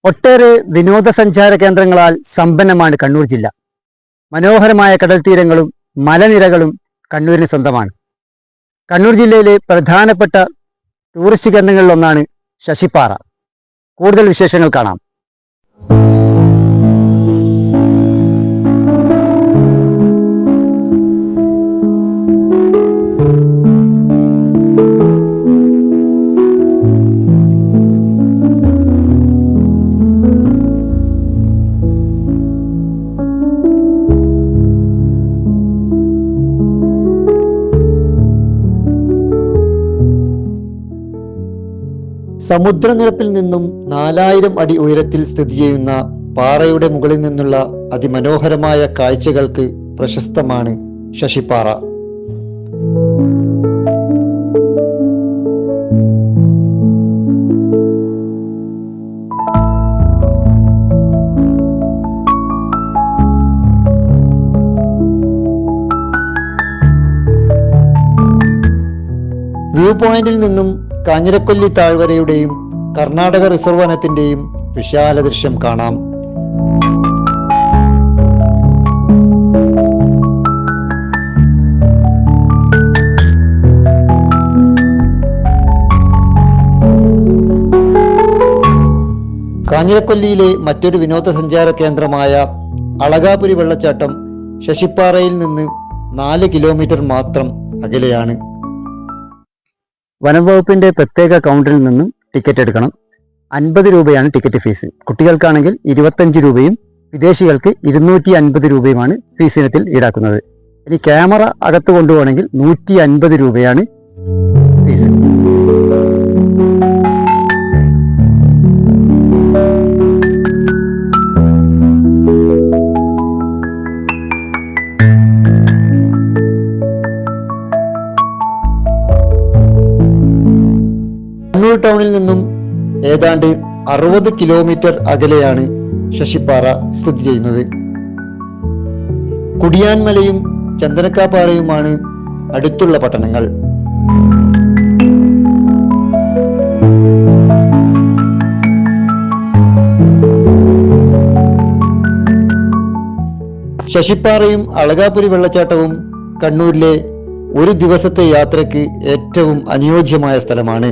ഒട്ടേറെ വിനോദസഞ്ചാര കേന്ദ്രങ്ങളാൽ സമ്പന്നമാണ് കണ്ണൂർ ജില്ല. മനോഹരമായ കടൽ തീരങ്ങളും മലനിരകളും കണ്ണൂരിന് സ്വന്തമാണ്. കണ്ണൂർ ജില്ലയിലെ പ്രധാനപ്പെട്ട ടൂറിസ്റ്റ് കേന്ദ്രങ്ങളിലൊന്നാണ് ശശിപ്പാറ. കൂടുതൽ വിശേഷങ്ങൾ കാണാം. സമുദ്രനിരപ്പിൽ നിന്നും 4000 അടി ഉയരത്തിൽ സ്ഥിതി ചെയ്യുന്ന പാറയുടെ മുകളിൽ നിന്നുള്ള അതിമനോഹരമായ കാഴ്ചകൾക്ക് പ്രശസ്തമാണ് ശശിപ്പാറ. വ്യൂ പോയിന്റിൽ നിന്നും കാഞ്ഞിരക്കൊല്ലി താഴ്വരയുടെയും കർണാടക റിസർവ് വനത്തിന്റെയും വിശാല ദൃശ്യം കാണാം. കാഞ്ഞിരക്കൊല്ലിയിലെ മറ്റൊരു വിനോദസഞ്ചാര കേന്ദ്രമായ അളകാപുരി വെള്ളച്ചാട്ടം ശശിപ്പാറയിൽ നിന്ന് 4 കിലോമീറ്റർ മാത്രം അകലെയാണ്. വനം വകുപ്പിന്റെ പ്രത്യേക കൗണ്ടറിൽ നിന്നും ടിക്കറ്റ് എടുക്കണം. 50 രൂപയാണ് ടിക്കറ്റ് ഫീസ്. കുട്ടികൾക്കാണെങ്കിൽ 25 രൂപയും വിദേശികൾക്ക് 250 രൂപയുമാണ് ഫീസ് ഇനത്തിൽ ഈടാക്കുന്നത്. ഇനി ക്യാമറ അകത്ത് കൊണ്ടുപോകണമെങ്കിൽ 150 രൂപയാണ് ഫീസ്. കണ്ണൂർ ടൗണിൽ നിന്നും ഏതാണ്ട് 60 കിലോമീറ്റർ അകലെയാണ് ശശിപ്പാറ സ്ഥിതി ചെയ്യുന്നത്. കുടിയാൻമലയും ചന്ദനക്കാപ്പാറയുമാണ് അടുത്തുള്ള പട്ടണങ്ങൾ. ശശിപ്പാറയും അളകാപുരി വെള്ളച്ചാട്ടവും കണ്ണൂരിലെ ഒരു ദിവസത്തെ യാത്രയ്ക്ക് ഏറ്റവും അനുയോജ്യമായ സ്ഥലമാണ്.